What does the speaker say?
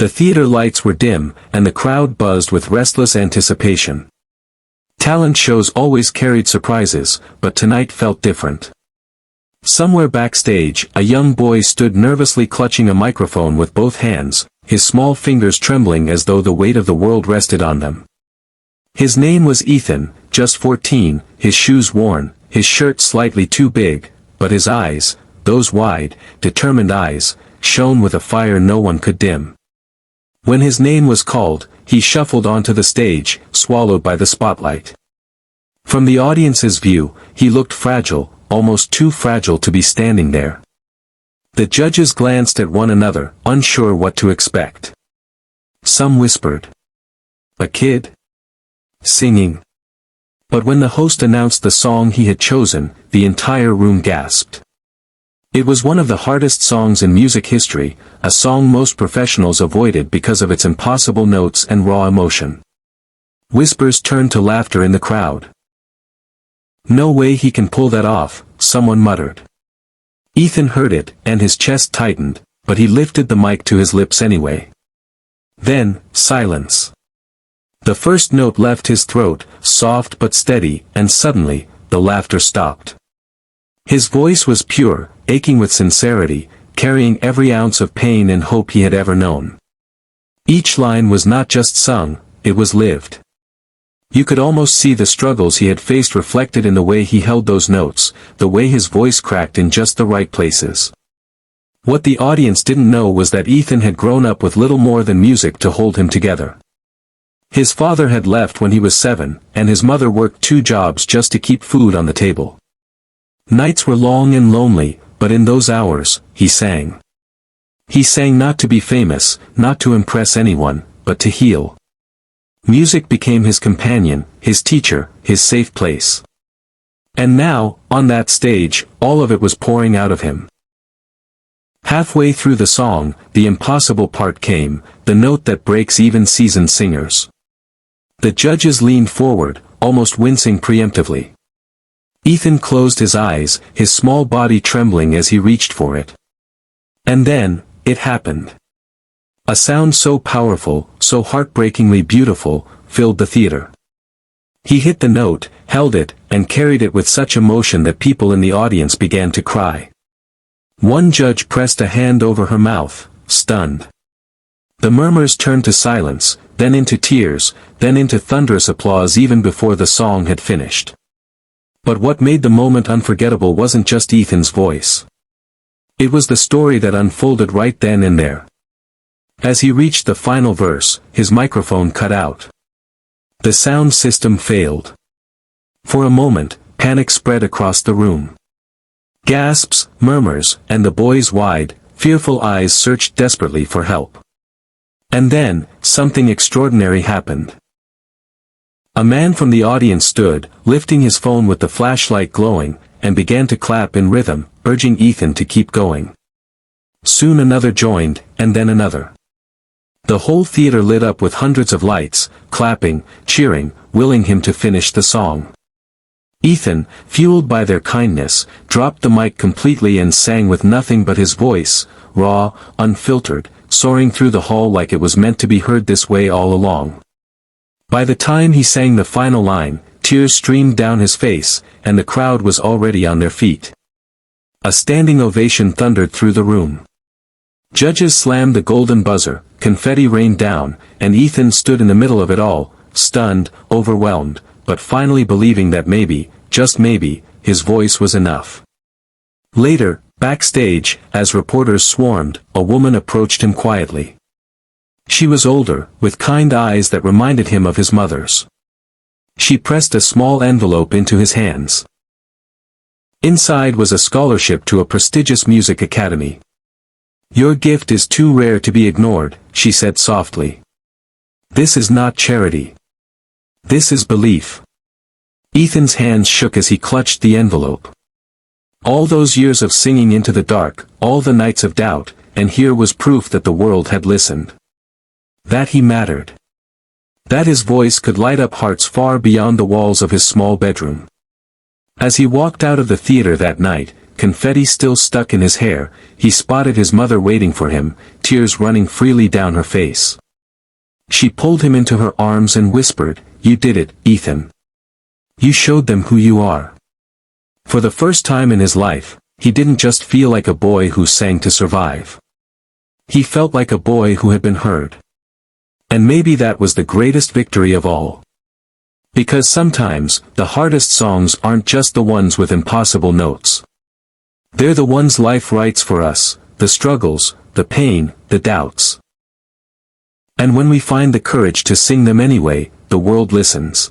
The theater lights were dim, and the crowd buzzed with restless anticipation. Talent shows always carried surprises, but tonight felt different. Somewhere backstage, a young boy stood nervously clutching a microphone with both hands, his small fingers trembling as though the weight of the world rested on them. His name was Ethan, just 14, his shoes worn, his shirt slightly too big, but his eyes, those wide, determined eyes, shone with a fire no one could dim. When his name was called, he shuffled onto the stage, swallowed by the spotlight. From the audience's view, he looked fragile, almost too fragile to be standing there. The judges glanced at one another, unsure what to expect. Some whispered, "A kid? Singing?" But when the host announced the song he had chosen, the entire room gasped. It was one of the hardest songs in music history, a song most professionals avoided because of its impossible notes and raw emotion. Whispers turned to laughter in the crowd. "No way he can pull that off," someone muttered. Ethan heard it, and his chest tightened, but he lifted the mic to his lips anyway. Then, silence. The first note left his throat, soft but steady, and suddenly, the laughter stopped. His voice was pure, aching with sincerity, carrying every ounce of pain and hope he had ever known. Each line was not just sung, it was lived. You could almost see the struggles he had faced reflected in the way he held those notes, the way his voice cracked in just the right places. What the audience didn't know was that Ethan had grown up with little more than music to hold him together. His father had left when he was 7, and his mother worked 2 jobs just to keep food on the table. Nights were long and lonely, but in those hours, he sang. He sang not to be famous, not to impress anyone, but to heal. Music became his companion, his teacher, his safe place. And now, on that stage, all of it was pouring out of him. Halfway through the song, the impossible part came, the note that breaks even seasoned singers. The judges leaned forward, almost wincing preemptively. Ethan closed his eyes, his small body trembling as he reached for it. And then, it happened. A sound so powerful, so heartbreakingly beautiful, filled the theater. He hit the note, held it, and carried it with such emotion that people in the audience began to cry. One judge pressed a hand over her mouth, stunned. The murmurs turned to silence, then into tears, then into thunderous applause even before the song had finished. But what made the moment unforgettable wasn't just Ethan's voice. It was the story that unfolded right then and there. As he reached the final verse, his microphone cut out. The sound system failed. For a moment, panic spread across the room. Gasps, murmurs, and the boy's wide, fearful eyes searched desperately for help. And then, something extraordinary happened. A man from the audience stood, lifting his phone with the flashlight glowing, and began to clap in rhythm, urging Ethan to keep going. Soon another joined, and then another. The whole theater lit up with hundreds of lights, clapping, cheering, willing him to finish the song. Ethan, fueled by their kindness, dropped the mic completely and sang with nothing but his voice, raw, unfiltered, soaring through the hall like it was meant to be heard this way all along. By the time he sang the final line, tears streamed down his face, and the crowd was already on their feet. A standing ovation thundered through the room. Judges slammed the golden buzzer, confetti rained down, and Ethan stood in the middle of it all, stunned, overwhelmed, but finally believing that maybe, just maybe, his voice was enough. Later, backstage, as reporters swarmed, a woman approached him quietly. She was older, with kind eyes that reminded him of his mother's. She pressed a small envelope into his hands. Inside was a scholarship to a prestigious music academy. "Your gift is too rare to be ignored," she said softly. "This is not charity. This is belief." Ethan's hands shook as he clutched the envelope. All those years of singing into the dark, all the nights of doubt, and here was proof that the world had listened. That he mattered. That his voice could light up hearts far beyond the walls of his small bedroom. As he walked out of the theater that night, confetti still stuck in his hair, he spotted his mother waiting for him, tears running freely down her face. She pulled him into her arms and whispered, "You did it, Ethan. You showed them who you are." For the first time in his life, he didn't just feel like a boy who sang to survive. He felt like a boy who had been heard. And maybe that was the greatest victory of all. Because sometimes, the hardest songs aren't just the ones with impossible notes. They're the ones life writes for us, the struggles, the pain, the doubts. And when we find the courage to sing them anyway, the world listens.